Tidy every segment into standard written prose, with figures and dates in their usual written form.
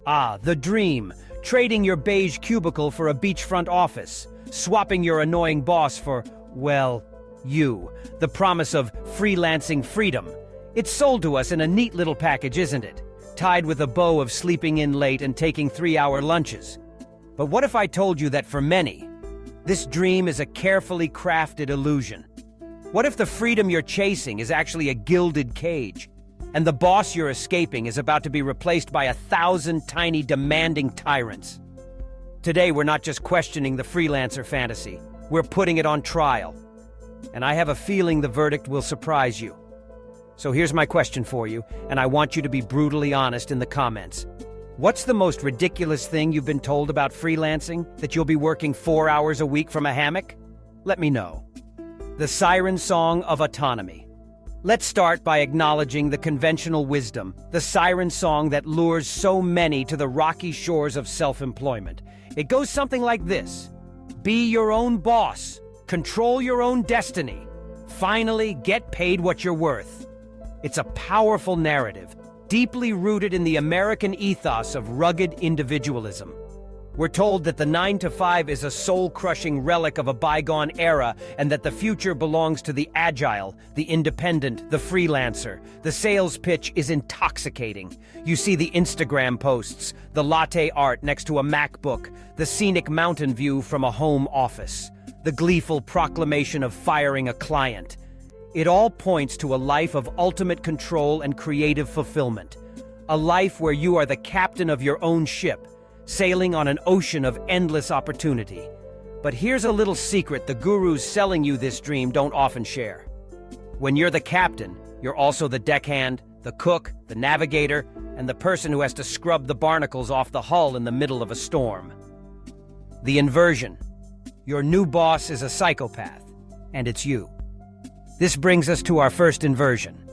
Ah, the dream. Trading your beige cubicle for a beachfront office. Swapping your annoying boss for, well, you. The promise of freelancing freedom. It's sold to us in a neat little package, isn't it? Tied with a bow of sleeping in late and taking 3-hour lunches. But what if I told you that for many, this dream is a carefully crafted illusion? What if the freedom you're chasing is actually a gilded cage, and the boss you're escaping is about to be replaced by 1,000 tiny demanding tyrants? Today, we're not just questioning the freelancer fantasy, we're putting it on trial. And I have a feeling the verdict will surprise you. So here's my question for you, and I want you to be brutally honest in the comments. What's the most ridiculous thing you've been told about freelancing? That you'll be working 4 hours a week from a hammock? Let me know. The siren song of autonomy. Let's start by acknowledging the conventional wisdom, the siren song that lures so many to the rocky shores of self-employment. It goes something like this. Be your own boss. Control your own destiny. Finally, get paid what you're worth. It's a powerful narrative, deeply rooted in the American ethos of rugged individualism. We're told that the 9-to-5 is a soul-crushing relic of a bygone era and that the future belongs to the agile, the independent, the freelancer. The sales pitch is intoxicating. You see the Instagram posts, the latte art next to a MacBook, the scenic mountain view from a home office, the gleeful proclamation of firing a client. It all points to a life of ultimate control and creative fulfillment. A life where you are the captain of your own ship, sailing on an ocean of endless opportunity. But here's a little secret the gurus selling you this dream don't often share. When you're the captain, you're also the deckhand, the cook, the navigator, and the person who has to scrub the barnacles off the hull in the middle of a storm. The inversion. Your new boss is a psychopath, and it's you. This brings us to our first inversion.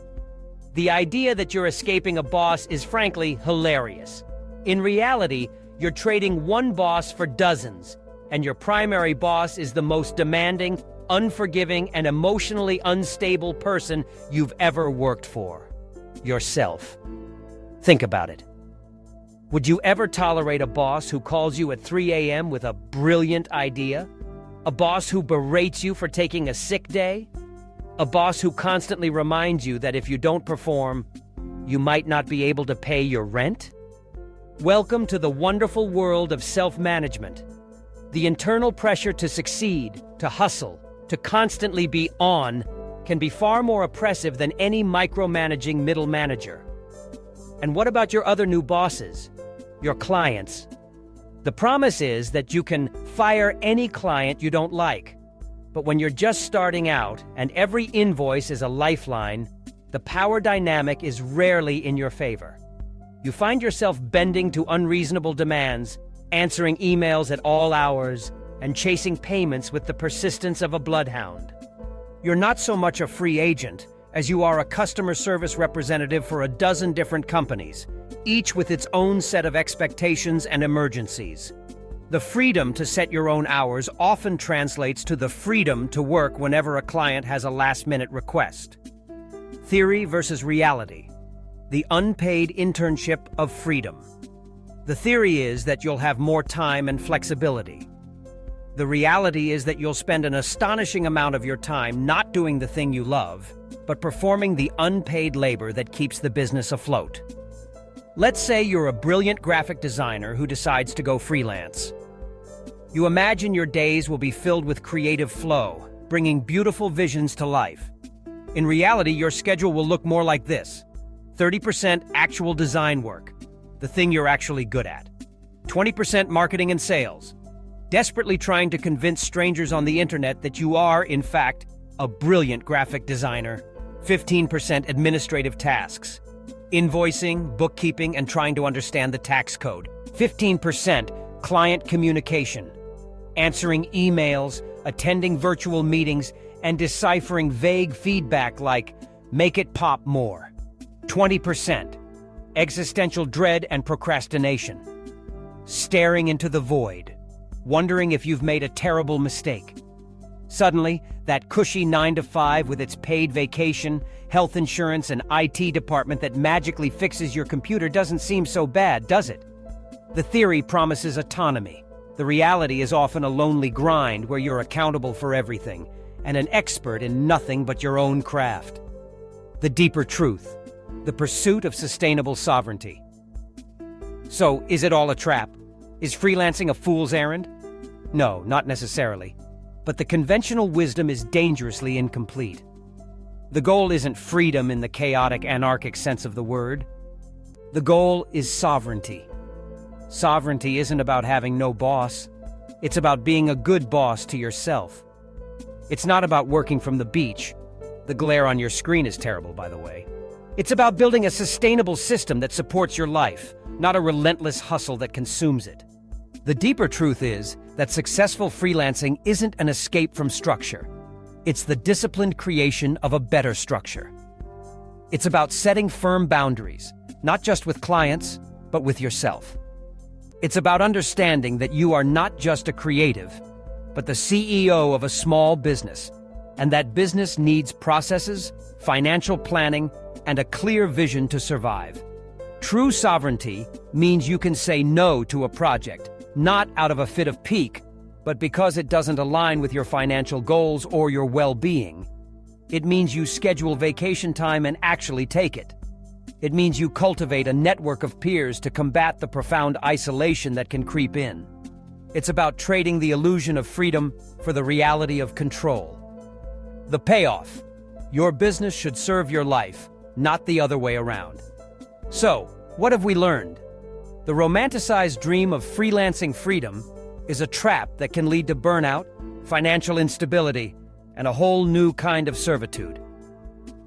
The idea that you're escaping a boss is frankly hilarious. In reality, you're trading one boss for dozens, and your primary boss is the most demanding, unforgiving, and emotionally unstable person you've ever worked for. Yourself. Think about it. Would you ever tolerate a boss who calls you at 3 a.m. with a brilliant idea? A boss who berates you for taking a sick day? A boss who constantly reminds you that if you don't perform, you might not be able to pay your rent? Welcome to the wonderful world of self-management. The internal pressure to succeed, to hustle, to constantly be on, can be far more oppressive than any micromanaging middle manager. And what about your other new bosses? Your clients? The promise is that you can fire any client you don't like. But when you're just starting out and every invoice is a lifeline, the power dynamic is rarely in your favor. You find yourself bending to unreasonable demands, answering emails at all hours, and chasing payments with the persistence of a bloodhound. You're not so much a free agent as you are a customer service representative for a dozen different companies, each with its own set of expectations and emergencies. The freedom to set your own hours often translates to the freedom to work whenever a client has a last-minute request. Theory versus reality. The unpaid internship of freedom. The theory is that you'll have more time and flexibility. The reality is that you'll spend an astonishing amount of your time not doing the thing you love, but performing the unpaid labor that keeps the business afloat. Let's say you're a brilliant graphic designer who decides to go freelance. You imagine your days will be filled with creative flow, bringing beautiful visions to life. In reality, your schedule will look more like this: 30% actual design work, the thing you're actually good at. 20% marketing and sales, desperately trying to convince strangers on the internet that you are, in fact, a brilliant graphic designer. 15% administrative tasks, invoicing, bookkeeping, and trying to understand the tax code. 15% client communication, answering emails, attending virtual meetings, and deciphering vague feedback like, make it pop more. 20% existential dread and procrastination, staring into the void, wondering if you've made a terrible mistake. Suddenly, that cushy 9-to-5 with its paid vacation, health insurance, and IT department that magically fixes your computer doesn't seem so bad, does it? The theory promises autonomy. The reality is often a lonely grind where you're accountable for everything and an expert in nothing but your own craft. The deeper truth, the pursuit of sustainable sovereignty. So, is it all a trap? Is freelancing a fool's errand? No, not necessarily. But the conventional wisdom is dangerously incomplete. The goal isn't freedom in the chaotic, anarchic sense of the word. The goal is sovereignty. Sovereignty isn't about having no boss. It's about being a good boss to yourself. It's not about working from the beach. The glare on your screen is terrible, by the way. It's about building a sustainable system that supports your life, not a relentless hustle that consumes it. The deeper truth is that successful freelancing isn't an escape from structure. It's the disciplined creation of a better structure. It's about setting firm boundaries, not just with clients, but with yourself. It's about understanding that you are not just a creative, but the CEO of a small business, and that business needs processes, financial planning, and a clear vision to survive. True sovereignty means you can say no to a project, not out of a fit of pique, but because it doesn't align with your financial goals or your well-being. It means you schedule vacation time and actually take it. It means you cultivate a network of peers to combat the profound isolation that can creep in. It's about trading the illusion of freedom for the reality of control. The payoff: your business should serve your life, not the other way around. So, what have we learned? The romanticized dream of freelancing freedom is a trap that can lead to burnout, financial instability, and a whole new kind of servitude.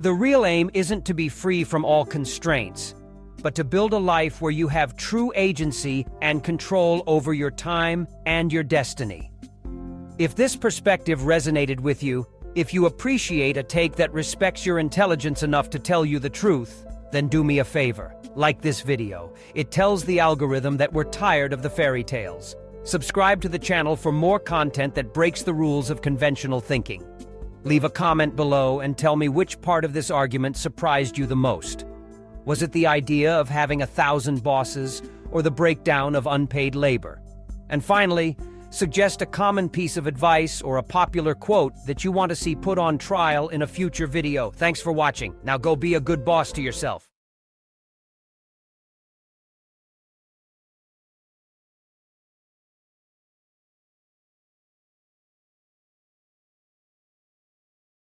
The real aim isn't to be free from all constraints, but to build a life where you have true agency and control over your time and your destiny. If this perspective resonated with you, if you appreciate a take that respects your intelligence enough to tell you the truth, then do me a favor. Like this video. It tells the algorithm that we're tired of the fairy tales. Subscribe to the channel for more content that breaks the rules of conventional thinking. Leave a comment below and tell me which part of this argument surprised you the most. Was it the idea of having 1,000 bosses or the breakdown of unpaid labor? And finally, suggest a common piece of advice or a popular quote that you want to see put on trial in a future video. Thanks for watching. Now go be a good boss to yourself.